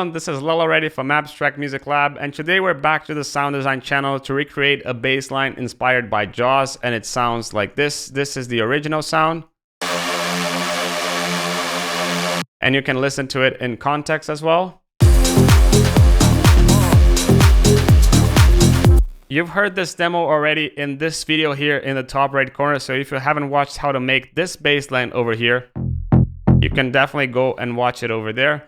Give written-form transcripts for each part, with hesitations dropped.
everyone, this is Lil already from Abstract Music Lab, and today we're back to the sound design channel to recreate a bass line inspired by Jauz, and it sounds like this. This is the original sound. And you can listen to it in context as well. You've heard this demo already in this video here in the top right corner, so if you haven't watched how to make this bass line over here, you can definitely go and watch it over there.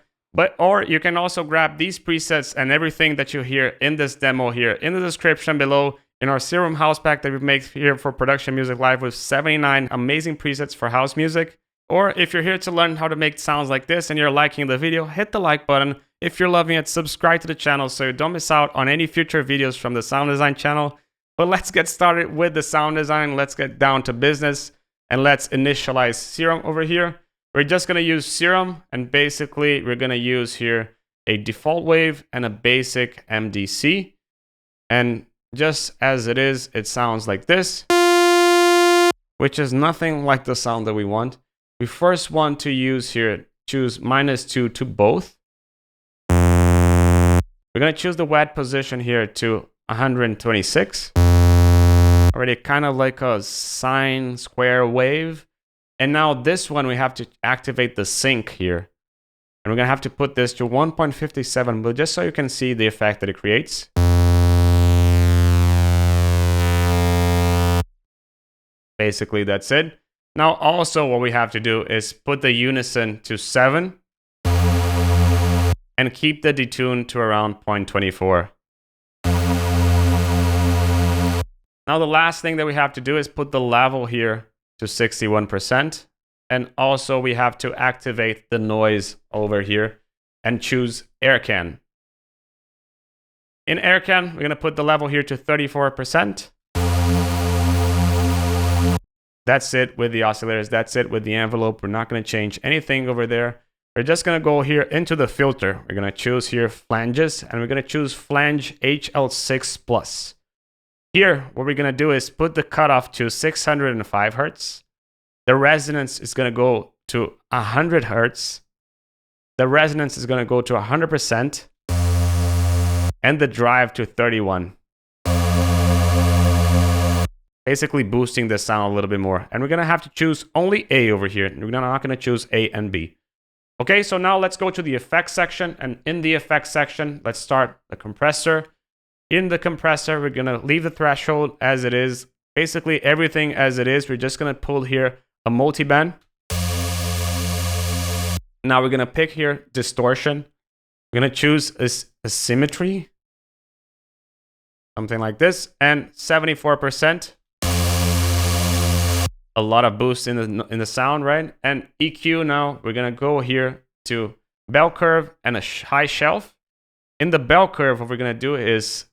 Or you can also grab these presets and everything that you hear in this demo here in the description below in our Serum house pack that we make here for Production Music Live with 79 amazing presets for house music. Or if you're here to learn how to make sounds like this and you're liking the video, hit the like button. If you're loving it, subscribe to the channel so you don't miss out on any future videos from the sound design channel. But let's get started with the sound design. Let's get down to business and let's initialize Serum over here. We're just going to use Serum, and basically we're going to use here a default wave and a basic MDC. And just as it is, it sounds like this, which is nothing like the sound that we want. We first want to use here, choose -2 to both. We're going to choose the wet position here to 126. Already kind of like a sine square wave. And now this one, we have to activate the sync here. And we're going to have to put this to 1.57, but just so you can see the effect that it creates. Basically, that's it. Now, also what we have to do is put the unison to 7 and keep the detune to around 0.24. Now, the last thing that we have to do is put the level here to 61%, and also we have to activate the noise over here and choose AirCan. In AirCan, we're going to put the level here to 34%. That's it with the oscillators, that's it with the envelope. We're not going to change anything over there. We're just going to go here into the filter. We're going to choose here flanges, and we're going to choose flange HL6+. Here, what we're going to do is put the cutoff to 605 Hertz. The resonance is going to go to 100 Hertz. The resonance is going to go to 100%. And the drive to 31. Basically boosting the sound a little bit more. And we're going to have to choose only A over here. We're not going to choose A and B. Okay, so now let's go to the effects section. And in the effects section, let's start the compressor. In the compressor, we're going to leave the threshold as it is. Basically, everything as it is. We're just going to pull here a multiband. Now we're going to pick here distortion. We're going to choose a symmetry. Something like this. And 74%. A lot of boost in the sound, right? And EQ now, we're going to go here to bell curve and a high shelf. In the bell curve, what we're going to do is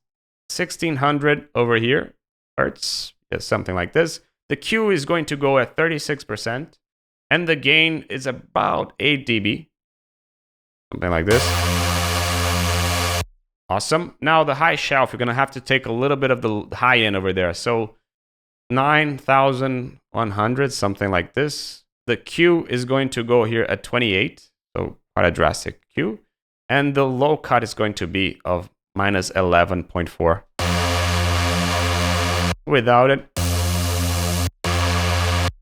1600 over here, Hertz, something like this. The Q is going to go at 36%, and the gain is about 8 dB, something like this. Awesome. Now the high shelf, you're going to have to take a little bit of the high end over there. So 9100, something like this. The Q is going to go here at 28, so quite a drastic Q. And the low cut is going to be of -11.4. Without it,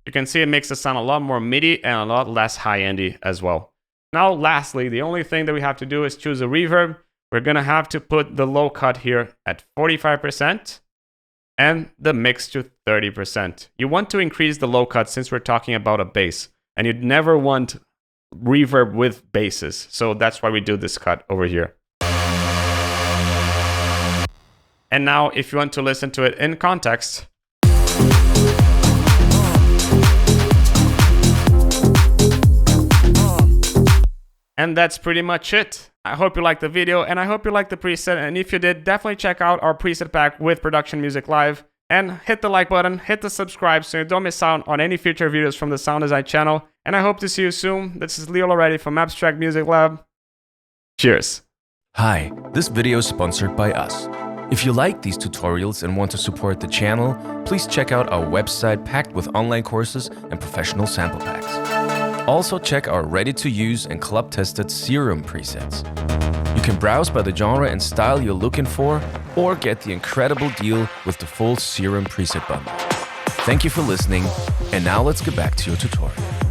you can see it makes the sound a lot more MIDI and a lot less high-endy as well. Now, lastly, the only thing that we have to do is choose a reverb. We're going to have to put the low cut here at 45% and the mix to 30%. You want to increase the low cut since we're talking about a bass, and you'd never want reverb with basses. So that's why we do this cut over here. And now, if you want to listen to it in context, and that's pretty much it. I hope you liked the video, and I hope you liked the preset. And if you did, definitely check out our preset pack with Production Music Live. And hit the like button, hit the subscribe so you don't miss out on any future videos from the Sound Design channel. And I hope to see you soon. This is Leo already from Abstract Music Lab. Cheers. Hi, this video is sponsored by us. If you like these tutorials and want to support the channel, please check out our website packed with online courses and professional sample packs. Also check our ready-to-use and club-tested Serum presets. can browse by the genre and style you're looking for, or get the incredible deal with the full Serum preset bundle. Thank you for listening, and now let's get back to your tutorial.